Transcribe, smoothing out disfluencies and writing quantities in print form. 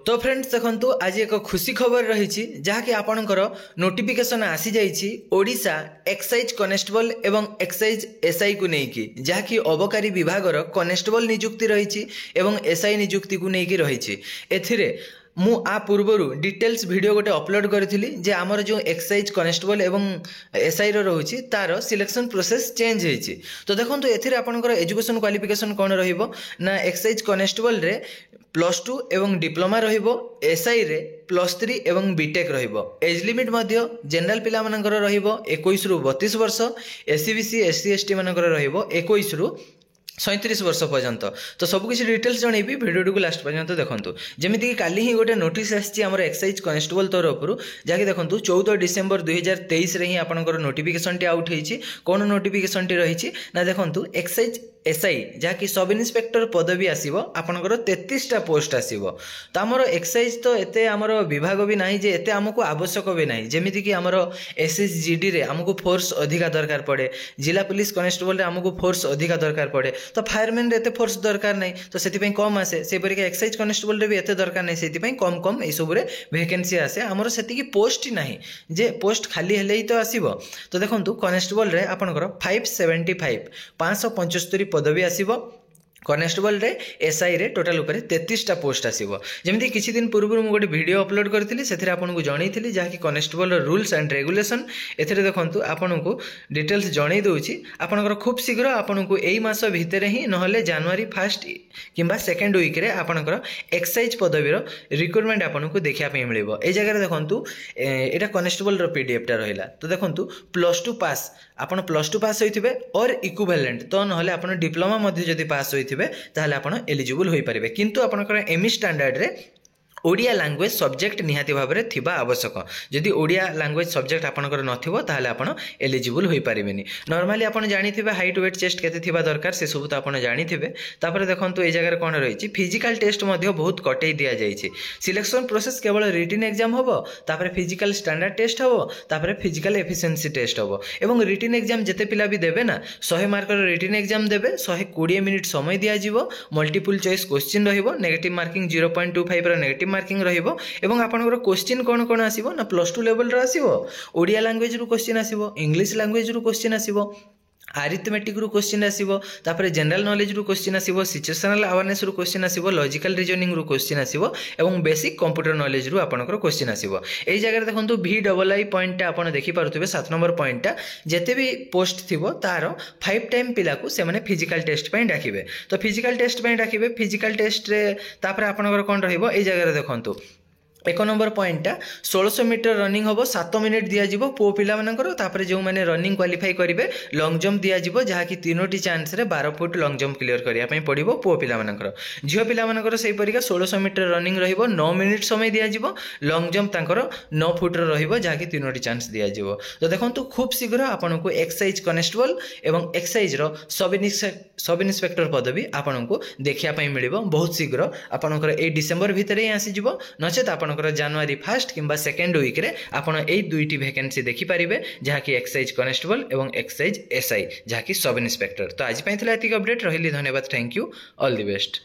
तो फ्रेंड्स देखो आज एक खुशी खबर रही जहाँकि आपणकर नोटिफिकेशन आसी जाइए ओडिशा एक्साइज कनेस्टेबल एवं एक्साइज एसआई को लेकिन जहाँकि अबकारी विभागर कनेस्टेबल नियुक्ति रही एसआई नियुक्ति को लेकिन रही एथिरे मु आ पूर्वर डिटेल्स वीडियो गोटे अपलोड करी जे आमर जो एक्साइज कनेस्टेबल एवं एसआई रोचे तार सिलेक्शन प्रोसेस चेंज होती। तो देखो एथिरे आपनकर एजुकेशन क्वालिफिकेशन कौन ना एक्साइज कनेस्टेबल रे +2 एवं डिप्लोमा रहिबो, एसआई रे +3 एवं बीटेक रहिबो। एज लिमिट मध्य जनरल पिला मानकर रहिबो 21 रु 32 वर्ष, एससी बीसी एससी एसटी मानकर रहिबो 21 रु 37 वर्ष पर्यंत। तो सबकिछ डिटेल्स जनइबी भिडियो को लास्ट पर्यंत देखंतु। जेमिति कि काली ही गोटे नोटिस आछि हमर एक्साइज कनेस्टेबल तरफरु जाकि देखंतु 14 डिसेंबर 2023 रे ही आपनकर नोटिफिकेशन टी आउट हेछि। कोन नोटिफिकेशन टी रहिछि ना देखंतु एक्साइज एसआई जहाँकि सब इन्स्पेक्टर पदवी आसीबो आपनकर 33टा पोस्ट आसीबो। तो हमर एक्साइज तो एते हमर विभाग भी नाही जे एते हमको आवश्यक भी नाही। जेमिति कि हमर एसएसजीडी रे हमको फोर्स अधिका दरकार पड़े, जिला पुलिस कनेस्टेबल रे हमको फोर्स अधिका दरकार पड़े, तो फायरमैन रे एते फोर्स दरकार नाही। तो सेति पई कम आसे, से परिका एक्साइज कनेस्टेबल रे भी एते दरकार नाही, सेति पई कम कम ए सब रे वैकेंसी आसे। हमर सेति की पोस्ट ही नाही जे पोस्ट खाली हेले ही तो आसीबो। तो देखंतु कनेस्टेबल रे आपनकर 575 पदवी आसीबो। कनेस्टेबल रे एसआई रे टोटल ऊपर 33टा पोस्ट आसीबो। जेमिति किछि दिन पूर्व मु गोटे वीडियो अपलोड करथिली, सेथिरे आपनकु जणैथिली जहाँकि कनेस्टेबल रूल्स एंड रेगुलेशन एथिरे देखंतु आपनकु डिटेल्स जणै दउछि। आपनकर खूब शीघ्र आपनकु एई मास भितरे ही नहले जनवरी 1 किंबा 2 वीक रे आपनकर एक्साइज पदवी रो रिक्रुटमेंट आपनकु देखिया पे मिलिबो। एई जगह रे देखंतु एटा कनेस्टेबल रो पीडीएफ टा रहिला। तो देखंतु +2 पास आपन +2 पास होइथिबे और इक्विवेलेंट, तो नहले आपन डिप्लोमा मध्ये जदि पास होइथिबे ताहले आपण एलिजिबल होई परिबे। किंतु आपनकर एमई स्टैंडर्ड रे ओडिया लैंग्वेज सब्जेक्ट निहाती भाव में थिबा आवश्यक। जदि ओडिया लैंग्वेज सब्जेक्ट आपनकर नथिबो ताहले आपण एलिजिबल होई परिबेनी। नॉर्मली आपण जानिथिबे हाइट वेट चेस्ट केते थिबा दरकार से सब तो आपण जानिथिबे। तापर देखंतु ए जगह कोन रहिछि फिजिकल टेस्ट मध्ये बहुत कटै दिया जाइछि। सिलेक्शन प्रोसेस केवल रिटन एग्जाम होबो, तापर फिजिकल स्टैंडर्ड टेस्ट होबो, तापर फिजिकल एफिशिएंसी टेस्ट होबो। एवं रिटन एग्जाम जते पिला भी देबे ना 100 मार्क रो रिटन एग्जाम देबे, 120 मिनिट समय दिया जिवो, मल्टीपल चॉइस क्वेश्चन रहिबो, नेगेटिव मार्किंग 0.25 रो नेगेटिव मार्किंग रहिबो। एवं आपनकर क्वेश्चन कोन कोन आसीबो ना +2 लेवल रो आसीबो, ओडिया लैंग्वेज रो क्वेश्चन आसीबो, इंग्लिश लैंग्वेज रो क्वेश्चन आसीबो, आरिथमेटिक रू क्वेश्चन आसीबो, तापर जनरल नॉलेज रू क्वेश्चन आसीबो, सिचुएशनल अवेयरनेस रू क्वेश्चन आसीबो, लॉजिकल रीजनिंग रू क्वेश्चन आसीबो एवं बेसिक कंप्यूटर नॉलेज रू आपनकर क्वेश्चन आसीबो। एई जगह देखंतु VII पॉइंट आपन देखि पारुथिबे 7 नंबर पॉइंट जेते भी पोस्ट थिबो तार 5 टाइम पिला को से माने फिजिकल टेस्ट पई डाकिबे। तो फिजिकल टेस्ट पई डाकिबे, फिजिकल टेस्ट रे तापर आपनकर कोन रहिबो एई जगह रे देखंतु 1 नंबर पॉइंट 1600 मीटर रनिंग हम 7 मिनिट दिया जिवो पो पिला मानकर। तापर जो माने रनिंग क्वालिफाई करिवे लॉन्ग जंप दिया जिवो जहाँकि 3टी चांस रे 12 फुट लॉन्ग जंप क्लियर करिया पई पड़िबो पो पिला मानकर। झियो पिला मानकर सेही परिका 1600 मीटर रनिंग रहिबो, 9 मिनिट समय दिया जिवो, लॉन्ग जंप तांकर 9 फुट रो रहिबो जहाँकि 3टी चांस दिया जिवो। तो देखंतु खूब शीघ्र आपनकु एक्साइज कनेस्टेबल एवं एक्साइज रो सब इन्स्पेक्टर पदवी आपनकु देखिया पई मिलिबो बहुत शीघ्र। आपनकर ए डिसेंबर भितरे ही आसी जिवो, नचेत आपनकर जनवरी 1 किंबा 2 वीक रे आपण ए दुईटी वैकेंसी देखि पारिबे जहाँकि एक्साइज कनेस्टेबल एवं एक्साइज एसआई जहाँकि सब इन्स्पेक्टर। तो आज पई थला एतिक अपडेट रहिली। धन्यवाद, thank you, all the best.